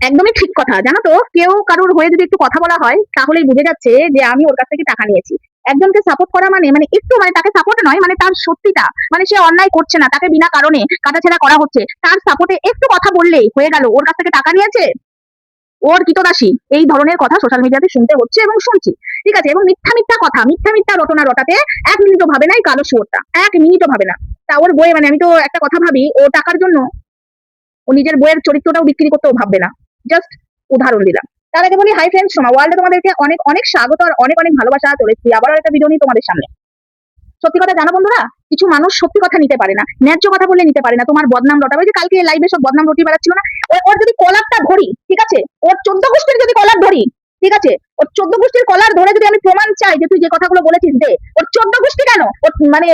একদমই ঠিক কথা। জানো তো, কেউ কারোর হয়ে যদি একটু কথা বলা হয় তাহলেই বুঝে যাচ্ছে যে আমি ওর কাছ থেকে টাকা নিয়েছি। একজনকে সাপোর্ট করা মানে মানে একটু মানে তাকে সাপোর্ট নয়, মানে তার সত্যিটা, মানে সে অন্যায় করছে না, তাকে বিনা কারণে কাটাছেঁড়া করা হচ্ছে, তার সাপোর্টে একটু কথা বললেই হয়ে গেল ওর কাছ থেকে টাকা নিয়েছে, ওর কৃতদাসী। এই ধরনের কথা সোশ্যাল মিডিয়াতে শুনতে হচ্ছে এবং শুনছি। ঠিক আছে, এবং মিথ্যা মিথ্যা কথা, মিথ্যা মিথ্যা রটনা রটাতে 1 মিনিটও ভাবে না এই কালো শুয়োরটা, 1 মিনিটও ভাবে না। তা ওর বইয়ে মানে আমি তো একটা কথা ভাবি, ও টাকার জন্য ও নিজের বইয়ের চরিত্রটাও বিক্রি করতেও ভাববে না। জাস্ট উদাহরণ দিলাম। তার আগে বলি, হাই ফ্রেন্ডস, সোমা ওয়ার্ল্ডে তোমাদেরকে অনেক অনেক স্বাগত আর অনেক অনেক ভালোবাসা। চলেছি আবারও একটা ভিডিও নিয়ে তোমাদের সামনে। সত্যি কথা জানো বন্ধুরা, কিছু মানুষ সত্যি কথা নিতে পারে না, ন্যায্য কথা বললে নিতে পারে না, তোমার বদনাম রটাবে। যে কালকে লাইভে সব বদনাম রটি বেড়াচ্ছিল না, ওর যদি কলারটা ধরি, ঠিক আছে, ওর 14 গোষ্ঠীর যদি কলার ধরি, ঠিক আছে, ওর 14 গোষ্ঠীর কলার ধরে যদি আমি প্রমাণ চাই যে তুই যে কথাগুলো বলেছিস দে, ওর 14 গোষ্ঠী কেন, ওর মানে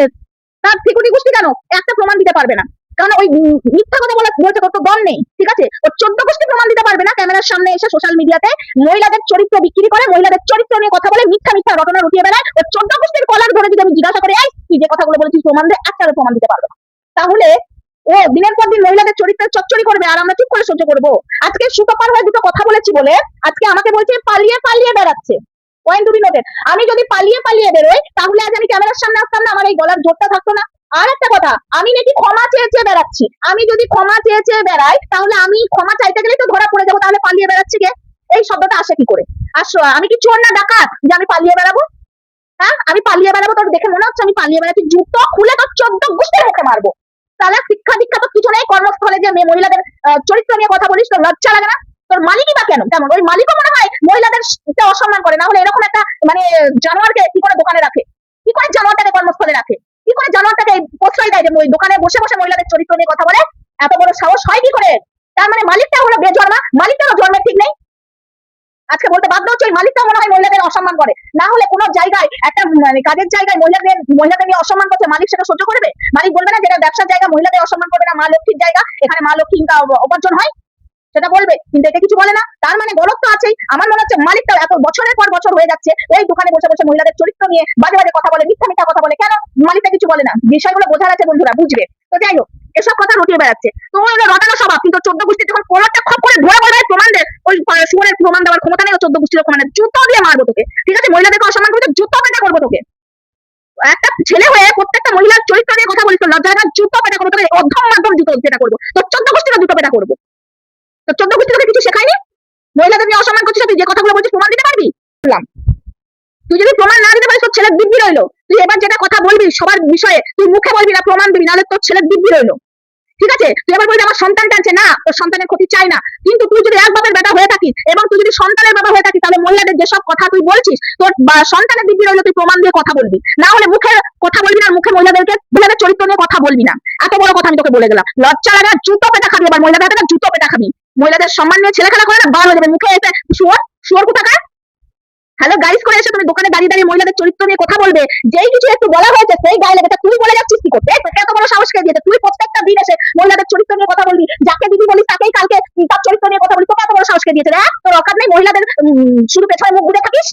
তার 3 গোষ্ঠী কেন একটা প্রমাণ দিতে পারবে না? কারণ ওই মিথ্যা কথা বলতে তোর তো দম নেই। ঠিক আছে, ওর 14 গোষ্ঠী প্রমাণ দিতে পারবে না। ক্যামেরার সামনে এসে সোশ্যাল মিডিয়াতে মহিলাদের চরিত্র বিক্রি করে, মহিলাদের চরিত্র নিয়ে কথা বলে, মিথ্যা মিথ্যা রটনা রটিয়ে বেড়ায়। ওর 14 গোষ্ঠীর কলার ধরে যদি আমি জিজ্ঞাসা করে, তুই যে কথাগুলো বলেছিস প্রমাণ দে, একটারও প্রমাণ দিতে পারবে না। তাহলে ও দিনের পর দিন মহিলাদের চরিত্রের চচ্চড়ি করবে আর আমরা চুপ করে সহ্য করবো। আজকে সুতপার হয়ে দুটো কথা বলেছি বলে আজকে আমাকে বলছে পালিয়ে পালিয়ে বেড়াচ্ছে। Point to be noted. আমি যদি পালিয়ে পালিয়ে বেরোই তাহলে আজ আমি ক্যামেরার সামনে আসতাম না, আমার এই গলার জোরটা থাকতো না। আর একটা কথা, আমি নাকি ক্ষমা চেয়ে চেয়ে বেড়াচ্ছি। আমি যদি ক্ষমা চেয়ে চেয়ে বেড়াই তাহলে আমি ক্ষমা চাইতে গেলেই তো ধরা পড়ে যাবো। তাহলে পালিয়ে বেড়াচ্ছি কে? এই শব্দটা আসে কি করে? আসো, আমি কি চোর না ডাকাত যে আমি পালিয়ে বেড়াবো? হ্যাঁ, আমি পালিয়ে বেড়াবো? তোর দেখে মনে হচ্ছে আমি পালিয়ে বেড়াচ্ছি? জুতো খুলে তোর 14 গোষ্ঠীর মুখে মারবো। তাহলে শিক্ষা দীক্ষা তো কিছু নেই। কর্মস্থলে যে মহিলাদের চরিত্র নিয়ে কথা বলিস, তোর লজ্জা লাগে না? তোর মালিকই বা কেন? কেমন ওই মালিকও মনে হয় মহিলাদের অসম্মান করে? না হলে এরকম একটা মানে জানোয়ারকে কি করে দোকানে রাখে? কি করে জানোয়ারটাকে কর্মস্থলে রাখে? কি করে জানোয়ারটাকে প্রশ্রয় দেয় যে ওই দোকানে বসে বসে মহিলাদের চরিত্র নিয়ে কথা বলে? এত বড় সাহস হয় কি করে? তার মানে মালিকটা হলো বেজন্মা, মালিকটারও জন্মের ঠিক নেই। আজকে বলতে বাধ্য হচ্ছে ওই মালিকটা মনে হয় মহিলাদের অসম্মান করে। না হলে কোনো জায়গায় একটা মানে কাজের জায়গায় মহিলাদের নিয়ে অসম্মান করছে, মালিক সেটা সহ্য করবে? মালিক বলবে না যেটা ব্যবসার জায়গা মহিলাদের অসম্মান করবে না, মা লক্ষ্মীর জায়গা, এখানে মা লক্ষ্মী উপার্জন হয়, সেটা বলবে? কিন্তু এটা কিছু বলে না। তার মানে গলত তো আছেই। আমার মনে হচ্ছে মালিকটা এত বছরের পর বছর হয়ে যাচ্ছে ওই দোকানে বসে বসে মহিলাদের চরিত্র নিয়ে বাজে বাজে কথা বলে, মিথ্যা মিথ্যা কথা বলে। কেন মালিকটা কিছু বলে না? বিষয়গুলো বোঝার আছে বন্ধুরা, বুঝবে তো। যাই হোক, এসব কথা রটিয়ে বেড়াচ্ছে। তোমার ওটা রটানো স্বভাব, কিন্তু 14 গোষ্ঠী যখন কলারটা খপ করে ধরে বলবে প্রমাণ দে, ওই সুরের প্রমাণ দেওয়ার ক্ষমতা নেই 14 গোষ্ঠীর প্রমাণ। জুতো দিয়ে মারবো তোকে। ঠিক আছে, মহিলাদেরকে অসম্মান করতে জুতো পেটা করবো তোকে। একটা ছেলে হয়ে প্রত্যেকটা মহিলার চরিত্র নিয়ে কথা বলিস, তো লজ্জা হয় না? জুতো পেটা করবো তোকে, অধ্যম মাধ্যম জুতো পেটা করবো তোর। 14 গোষ্ঠীর জুতো পেটা করবো। তো 14 গোষ্ঠী তোকে কিছু শেখায়নি? মহিলাদের নিয়ে অসম্মান করছিস, তুই যে কথাগুলো বলছিস প্রমাণ দিতে পারবি? তুই যদি প্রমাণ না দিতে পারিস তোর ছেলের দিব্যি রইলো। তুই এবার যেটা কথা বলবি সবার বিষয়ে তুই মুখে বলবি না, প্রমাণ দিবি, নাহলে তোর ছেলের দিব্যি রইলো। ঠিক আছে, তুই এবার বলবি আমার সন্তান টানছে না, তোর সন্তানের ক্ষতি চাই না। কিন্তু তুই যদি এক বাপের বেটা হয়ে থাকিস এবং তুই যদি সন্তানের বাবা হয়ে থাকিস, তাহলে মহিলাদের যেসব কথা তুই বলছিস তোর সন্তানের দিব্যি রইলো, তুই প্রমাণ দিয়ে কথা বলবি। না হলে মুখে কথা বলবি না, মুখে মহিলাদের চরিত্র নিয়ে কথা বলবি না। এত বড় কথা আমি তোকে বলে গেলাম। লজ্জা লাগা, জুতো পেটা খাবি। এবার মহিলাদের হাতে জুতো পেটা খাবি। মহিলাদের সম্মান নিয়ে ছেলে খেলা করে না, বার হয়ে যাবে। মুখে এসে শুয়োর কোথাকার হ্যালো গাইস করে এসে তুমি দোকানে দাঁড়িয়ে দাঁড়িয়ে মহিলাদের চরিত্র নিয়ে কথা বলবে। যেই কিছু একটু বলা হয়েছে সেই গায়ে লেগে তুই বলে যাচ্ছিস কি করতে? তোকে এত বড় সাহস কে দিয়েছে? তুই প্রত্যেকটা দিন এসে মহিলাদের চরিত্র নিয়ে কথা বলবি, যাকে দিদি বলিস তাকেই কালকে তার চরিত্র নিয়ে কথা বলিস। তোকে এত বড় সাহস কে দিয়েছে? তোর অকাত নেই? মহিলাদের শুধু পেছনে মুখ ঘুরে থাকিস?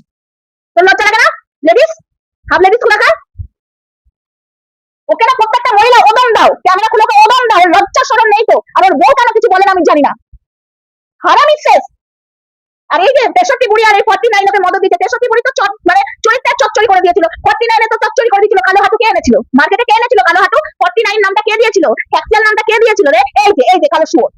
তোর লজ্জা লাগে না? লেডিস, হাফ লেডিস কোথাকার? ওকে না প্রত্যেকটা মহিলা ওদম দাও, ক্যামেরা খুলে ওদম দাও। লজ্জা শরম নেই তো? আর ওর বউ কেন কিছু বলে না আমি জানি না। হারামি শেষ। আর এই যে 63 বুড়ি আর এই 49 ওকে মদত দিতে, 63 বুড়ি তো মানে চরিত্রের চচ্চড়ি করে দিয়েছিল। 49 তো চচ্চড়ি করে দিয়েছিল। কালো হাঁটু কে এনেছিল মার্কেটে? কে এনেছিল কালো হাঁটু? 49 নামটা কে দিয়েছিল? ক্যাপসুল নামটা কে দিয়েছিল রে? এই যে কালো শুয়োর।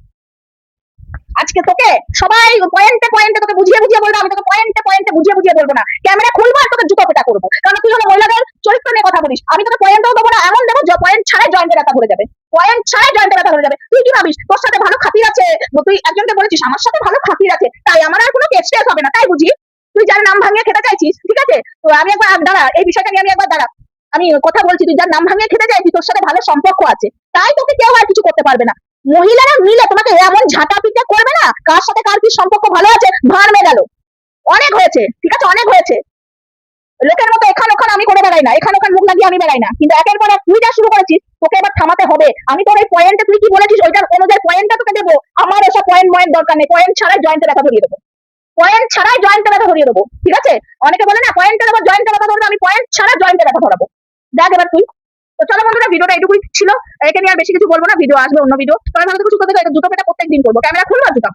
আজকে তোকে সবাই পয়েন্টে পয়েন্টে তোকে বুঝিয়ে বুঝিয়ে বলবো। আমি তোকে পয়েন্টে পয়েন্টে বুঝিয়ে বুঝিয়ে বলবো না। ক্যামেরা খুলবো আর তোকে জুতো পেটা করবো। কারণ তুই হলো মহিলাদের চরিত্র নিয়ে কথা বলিস। আমি তোকে পয়েন্টও দেবো না, এমন দেবো পয়েন্ট ছাড়াই জয়েন্টে ব্যথা ধরে যাবে। পয়েন্ট ছাড়াই জয়েন্টে ব্যথা ধরে যাবে। তুই কি ভাবিস তোর সাথে ভালো খাতির আছে? তুই একজনকে বলেছিস আমার সাথে ভালো খাতির আছে, তাই আমার আর কোনো কেস হবে না, তাই বুঝি? তুই যার নাম ভাঙিয়ে খেতে চাইছিস, ঠিক আছে, তো আমি একবার দাঁড়া, এই বিষয়টা নিয়ে আমি একবার দাঁড়া। আমি কথা বলছি, তুই যার নাম ভাঙিয়ে খেতে চাইছিস তোর সাথে ভালো সম্পর্ক আছে, তাই তোকে কেউ আর কিছু করতে পারবে না। মহিলারা মিলে তোমাকে এমন ঝাঁটা পিটা করবে না, কার সাথে কার কি সম্পর্ক ভালো আছে ভাঁড় মে গেল। অনেক হয়েছে, ঠিক আছে, অনেক হয়েছে। লোকের মতো এখান ওখান আমি করে বেড়াই না, এখান ওখান মুখ লাগিয়ে আমি বেড়াই না। কিন্তু একের পর এক তুই যা শুরু করেছিস তোকে এবার থামাতে হবে। আমি তোর এই পয়েন্টে তুই কি বলেছিস ওইটার অনুযায়ী পয়েন্টটা তোকে দেবো। আমার ওসব পয়েন্ট দরকার নেই। পয়েন্ট ছাড়াই জয়েন্টে ব্যথা ধরিয়ে দেবো। পয়েন্ট ছাড়াই জয়েন্টে ব্যথা ধরিয়ে দেবো, ঠিক আছে? অনেকে বলে না পয়েন্টে দেবো জয়েন্টে ব্যথা ধরবে, আমি পয়েন্ট ছাড়া জয়েন্টে ব্যথা ধরাবো। দেখ এবার তুই। তো চলো বন্ধুরা, ভিডিওটা এটুকুই ছিল। একে নিয়ে আর বেশি কিছু বলবো না, ভিডিও আসবে অন্য ভিডিও। সবাই ভালো থেকে সুস্থ থেকে জুতো পেটা প্রত্যেক দিন করবো। ক্যামেরা খুলবো আর জুতো